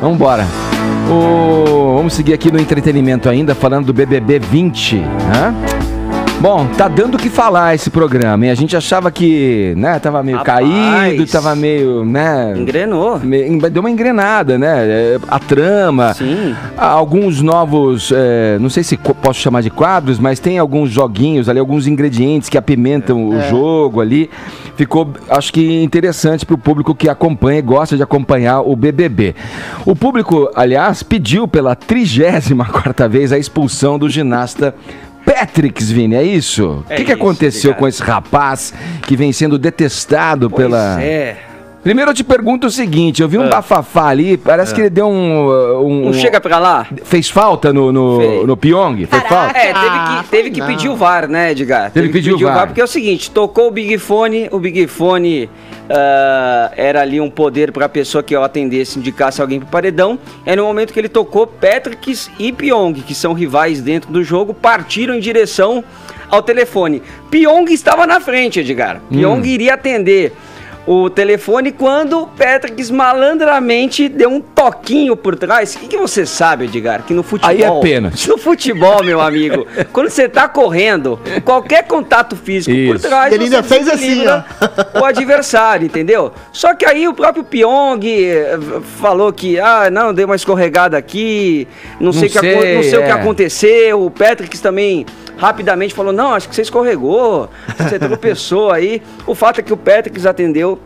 Vambora. Vamos seguir aqui no entretenimento ainda, falando do BBB 20, né? Bom, tá dando o que falar esse programa, hein? A gente achava que, né, tava meio caído, tava meio, né... Engrenou. Deu uma engrenada, né? A trama. Sim. Alguns novos, não sei se posso chamar de quadros, mas tem alguns joguinhos ali, alguns ingredientes que apimentam o jogo ali. Ficou, acho que interessante pro público que acompanha e gosta de acompanhar o BBB. O público, aliás, pediu pela 34ª vez a expulsão do ginasta Patrick, Vini, é isso? O que aconteceu com esse rapaz que vem sendo detestado pela... Primeiro eu te pergunto o seguinte, eu vi um bafafá ali, parece que ele deu um chega pra lá? Fez falta no Pyong? Fez falta? Teve que pedir o VAR, né, Edgar? Teve que pedir o VAR. Porque é o seguinte, tocou o Big Fone era ali um poder pra pessoa que ao atendesse, indicasse alguém pro paredão. É no momento que ele tocou, Patrick e Pyong, que são rivais dentro do jogo, partiram em direção ao telefone. Pyong estava na frente, Edgar. Pyong iria atender o telefone quando o Patrick malandramente deu um toquinho por trás. O que você sabe, Edgar? Que no futebol... Aí é pênalti. No futebol, meu amigo, quando você tá correndo, qualquer contato físico por trás... Ele ainda fez assim, ó. O adversário, entendeu? Só que aí o próprio Pyong falou que, não, deu uma escorregada aqui, não sei o que aconteceu. O Patrick também... rapidamente falou, não, acho que você escorregou, você tropeçou aí. O fato é que o Patrick atendeu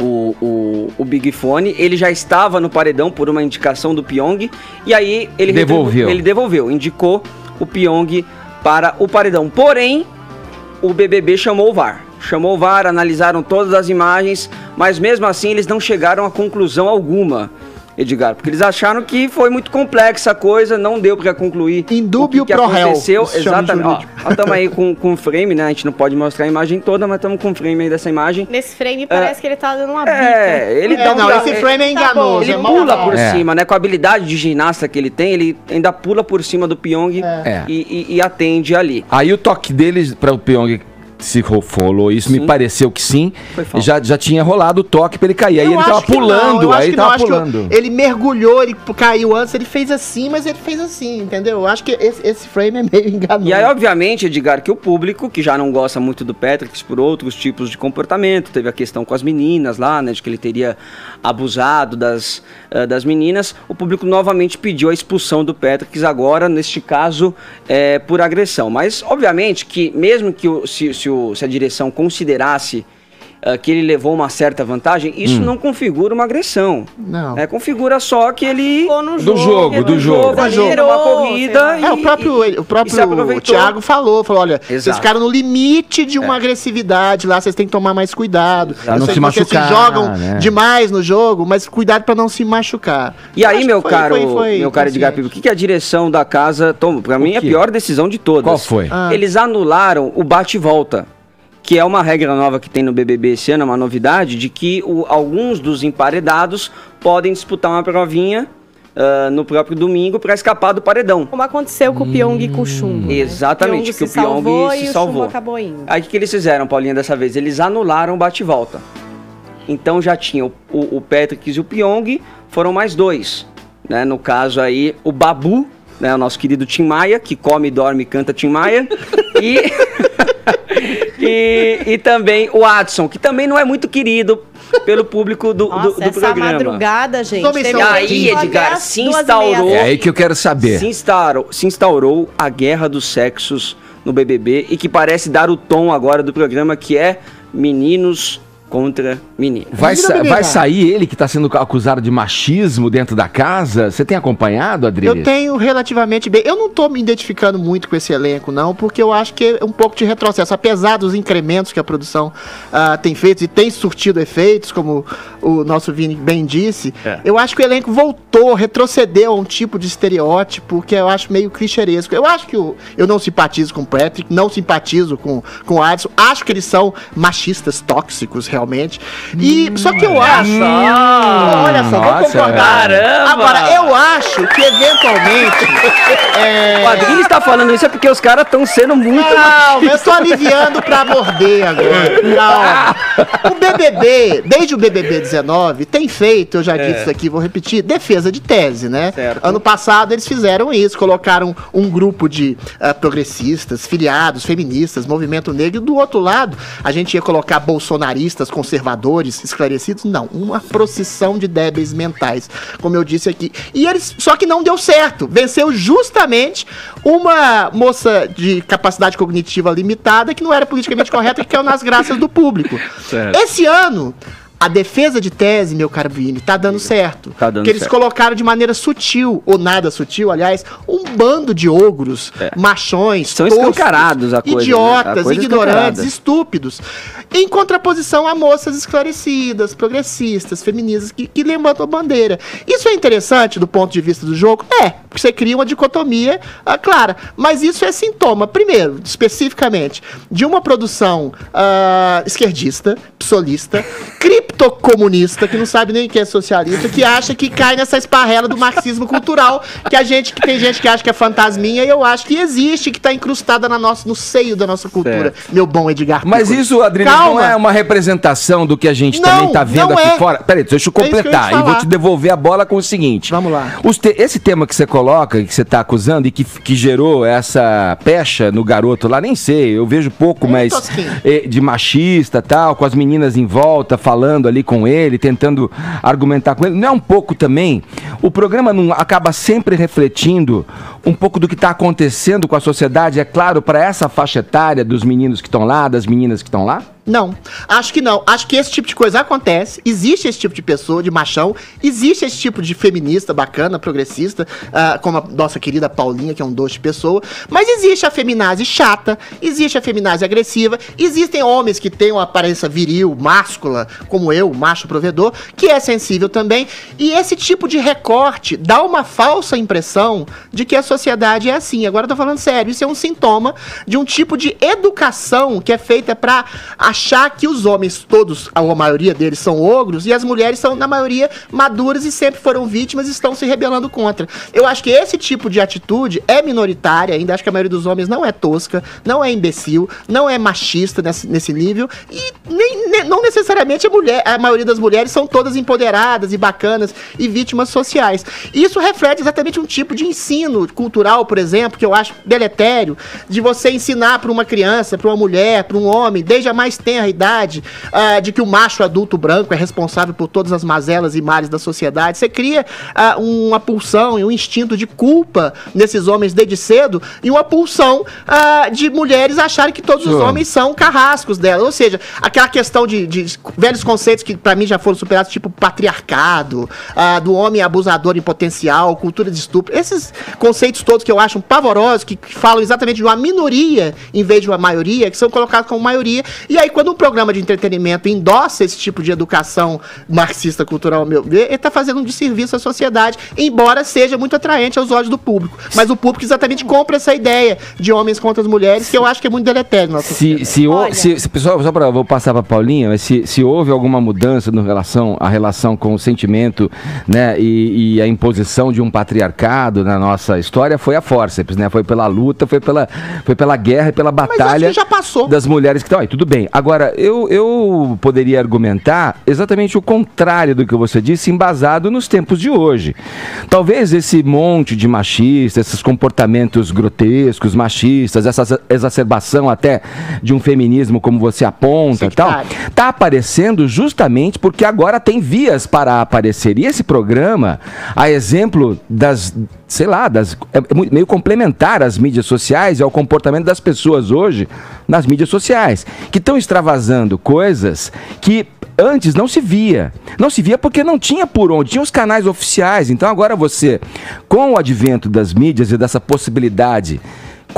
o Big Fone, ele já estava no paredão por uma indicação do Pyong, e aí ele devolveu, indicou o Pyong para o paredão. Porém, o BBB chamou o VAR, analisaram todas as imagens, mas mesmo assim eles não chegaram a conclusão alguma, Edgar, porque eles acharam que foi muito complexa a coisa, não deu para concluir o que aconteceu. Exatamente. Estamos aí com um frame, né? A gente não pode mostrar a imagem toda, mas estamos com um frame aí dessa imagem. Nesse frame parece que ele tá dando uma bica. Esse frame é enganoso. Ele pula por cima, né? Com a habilidade de ginasta que ele tem, ele ainda pula por cima do Pyong e atende ali. Aí o toque deles para o Pyong... Se rolou isso, me pareceu que sim. Já tinha rolado o toque pra ele cair. Aí ele tava pulando. Ele mergulhou, ele caiu antes, ele fez assim, mas ele fez assim, entendeu? Eu acho que esse frame é meio enganoso. E aí, obviamente, Edgar, que o público, que já não gosta muito do Patrick por outros tipos de comportamento, teve a questão com as meninas lá, né, de que ele teria abusado das meninas, o público novamente pediu a expulsão do Patrick agora, neste caso, por agressão. Mas, obviamente, que mesmo que se a direção considerasse que ele levou uma certa vantagem, isso não configura uma agressão. Não. Configura só que ele... Do jogo. Ali, numa corrida o próprio Thiago falou, olha, vocês ficaram no limite de uma agressividade lá, vocês têm que tomar mais cuidado. Pra não se machucar. Vocês jogam demais no jogo, mas cuidado pra não se machucar. E aí, meu caro Edgar Pivo, o que a direção da casa tomou? Pra mim, é a pior decisão de todas. Qual foi? Eles anularam o bate-volta, que é uma regra nova que tem no BBB esse ano, uma novidade, de que alguns dos emparedados podem disputar uma provinha no próprio domingo para escapar do paredão. Como aconteceu com o Pyong e com o Chumbo. Exatamente, que o Pyong se salvou. Acabou indo. Aí o que eles fizeram, Paulinha, dessa vez? Eles anularam o bate-volta. Então já tinha o Patrick e o Pyong, foram mais dois. Né? No caso aí, o Babu, né? O nosso querido Tim Maia, que come, dorme e canta Tim Maia. E também o Adson, que também não é muito querido pelo público do programa. Essa madrugada, gente. Aí, Edgar, se instaurou... É aí que eu quero saber. Se instaurou a guerra dos sexos no BBB e que parece dar o tom agora do programa, que é meninos contra meninas. Vai sair ele que está sendo acusado de machismo dentro da casa? Você tem acompanhado, Adriles? Eu tenho relativamente bem. Eu não estou me identificando muito com esse elenco, não, porque eu acho que é um pouco de retrocesso. Apesar dos incrementos que a produção tem feito e tem surtido efeitos, como o nosso Vini bem disse, eu acho que o elenco retrocedeu a um tipo de estereótipo que eu acho meio clichêresco. Eu acho que eu não simpatizo com o Patrick, não simpatizo com o Adson. Acho que eles são machistas tóxicos, realmente. E só que eu acho... olha só, vou concordar. Caramba! Agora, eu acho que eventualmente... O Adriles está falando isso é porque os caras estão sendo muito... Não, eu tô aliviando pra morder agora. Não. O BBB, desde o BBB 19, tem feito, eu já disse isso aqui, vou repetir, defesa de tese, né? Certo. Ano passado eles fizeram isso, colocaram um grupo de progressistas, filiados, feministas, movimento negro, e do outro lado, a gente ia colocar bolsonaristas, conservadores, esclarecidos, não, uma procissão de débeis mentais, como eu disse aqui. E eles, só que não deu certo, venceu justamente uma moça de capacidade cognitiva limitada que não era politicamente correta, que caiu nas graças do público. Certo. Esse ano, a defesa de tese, meu caro Vini, tá dando certo. Tá dando porque eles certo. colocaram de maneira sutil, ou nada sutil, aliás, um bando de ogros, machões, são toscos, escancarados a coisa, idiotas, né? A coisa ignorantes, escancarada. estúpidos, em contraposição a moças esclarecidas, progressistas, feministas, que levantam a bandeira. Isso é interessante do ponto de vista do jogo? É, porque você cria uma dicotomia clara. Mas isso é sintoma, primeiro, especificamente, de uma produção esquerdista, psolista, criptocomunista, que não sabe nem o que é socialista, que acha que cai nessa esparrela do marxismo cultural, que tem gente que acha que é fantasminha, e eu acho que existe, que está incrustada no seio da nossa cultura, meu bom Edgar Piccolo. Mas isso, Adriano, não é uma representação do que a gente também tá vendo aqui fora? Peraí, deixa eu completar e vou te devolver a bola com o seguinte. Vamos lá. Esse tema que você coloca, que você tá acusando e que gerou essa pecha no garoto lá, nem sei, eu vejo pouco, mas de machista tal, com as meninas em volta, falando ali com ele, tentando argumentar com ele, não é um pouco também? O programa não acaba sempre refletindo um pouco do que está acontecendo com a sociedade, é claro, para essa faixa etária dos meninos que estão lá, das meninas que estão lá? Não, acho que não. Acho que esse tipo de coisa acontece, existe esse tipo de pessoa, de machão, existe esse tipo de feminista bacana, progressista, como a nossa querida Paulinha, que é um doce de pessoa, mas existe a feminazi chata, existe a feminazi agressiva, existem homens que têm uma aparência viril, máscula, como eu, macho provedor, que é sensível também, e esse tipo de recorte dá uma falsa impressão de que a sociedade é assim. Agora eu tô falando sério, isso é um sintoma de um tipo de educação que é feita pra achar que os homens todos, a maioria deles são ogros, e as mulheres são, na maioria, maduras e sempre foram vítimas e estão se rebelando contra. Eu acho que esse tipo de atitude é minoritária, ainda acho que a maioria dos homens não é tosca, não é imbecil, não é machista nesse nível, e não necessariamente a maioria das mulheres são todas empoderadas e bacanas e vítimas sociais. Isso reflete exatamente um tipo de ensino cultural, por exemplo, que eu acho deletério, de você ensinar para uma criança, para uma mulher, para um homem, desde a mais tenra idade, de que o macho adulto branco é responsável por todas as mazelas e males da sociedade. Você cria uma pulsão e um instinto de culpa nesses homens desde cedo, e uma pulsão de mulheres acharem que todos os homens são carrascos dela. Ou seja, aquela questão de velhos conceitos que pra mim já foram superados, tipo patriarcado, do homem abusador em potencial, cultura de estupro. Esses conceitos todos que eu acho pavorosos, que falam exatamente de uma minoria em vez de uma maioria, que são colocados como maioria. E aí, quando um programa de entretenimento endossa esse tipo de educação marxista cultural, ao meu ver, ele está fazendo um desserviço à sociedade, embora seja muito atraente aos olhos do público. Mas o público exatamente compra essa ideia de homens contra as mulheres, que eu acho que é muito deletério. Pessoal, vou passar para Paulinha, mas se houve alguma mudança a relação com o sentimento, né, e a imposição de um patriarcado na nossa história, foi a fórceps, né? Foi pela luta, foi pela guerra e pela batalha já passou. Das mulheres que estão aí. Tudo bem. Agora, eu poderia argumentar exatamente o contrário do que você disse, embasado nos tempos de hoje. Talvez esse monte de machistas, esses comportamentos grotescos, machistas, essa exacerbação até de um feminismo como você aponta e tal, tá aparecendo justamente porque agora tem vias para aparecer. E esse programa, a exemplo é meio complementar às mídias sociais e ao comportamento das pessoas hoje nas mídias sociais, que estão extravasando coisas que antes não se via. Não se via porque não tinha por onde, tinha os canais oficiais. Então agora você, com o advento das mídias e dessa possibilidade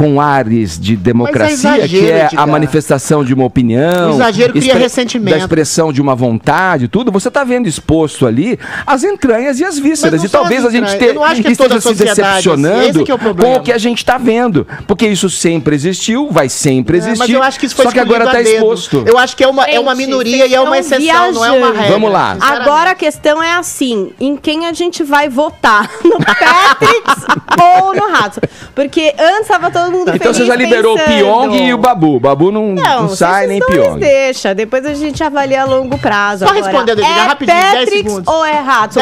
com ares de democracia, exagero, que é Edgar. a manifestação de uma opinião. O exagero cria ressentimento. Da expressão de uma vontade, tudo. Você está vendo exposto ali as entranhas e as vísceras. E talvez a gente esteja se decepcionando com o que a gente está vendo. Porque isso sempre existiu, vai sempre existir. Mas eu acho que isso foi só que agora está exposto. Eu acho que é uma minoria e é uma exceção, não é uma regra. Vamos lá. Agora a questão é assim, em quem a gente vai votar? No Patrick ou no Rato? Porque antes estava todo mundo então você já liberou pensando. o Pyong e o Babu. O Babu não sai nem Pyong. Deixa, depois a gente avalia a longo prazo. Só respondendo, Edgar, rapidinho, 10 segundos. Ou é Rato?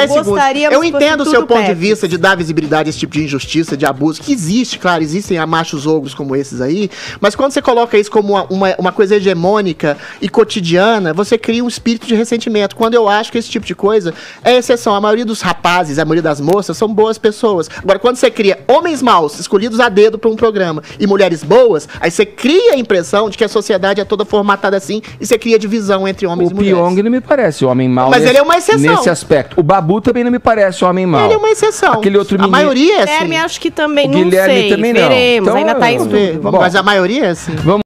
Eu entendo o seu ponto de vista de dar visibilidade a esse tipo de injustiça, de abuso, que existe, claro, existem machos ogros como esses aí, mas quando você coloca isso como uma coisa hegemônica e cotidiana, você cria um espírito de ressentimento, quando eu acho que esse tipo de coisa é exceção. A maioria dos rapazes, a maioria das moças são boas pessoas. Agora, quando você cria homens maus, escolhidos a dedo para um programa, e mulheres boas, aí você cria a impressão de que a sociedade é toda formatada assim, e você cria divisão entre homens e mulheres. O Pyong não me parece homem mau. Mas ele é uma exceção. Nesse aspecto. O Babu também não me parece homem mau. Ele é uma exceção. Aquele outro menino. A maioria é assim. Guilherme acho que também, O não Guilherme sei. também não. Veremos, Então, ainda tá Vamos ver. Mas a maioria é assim. Vamos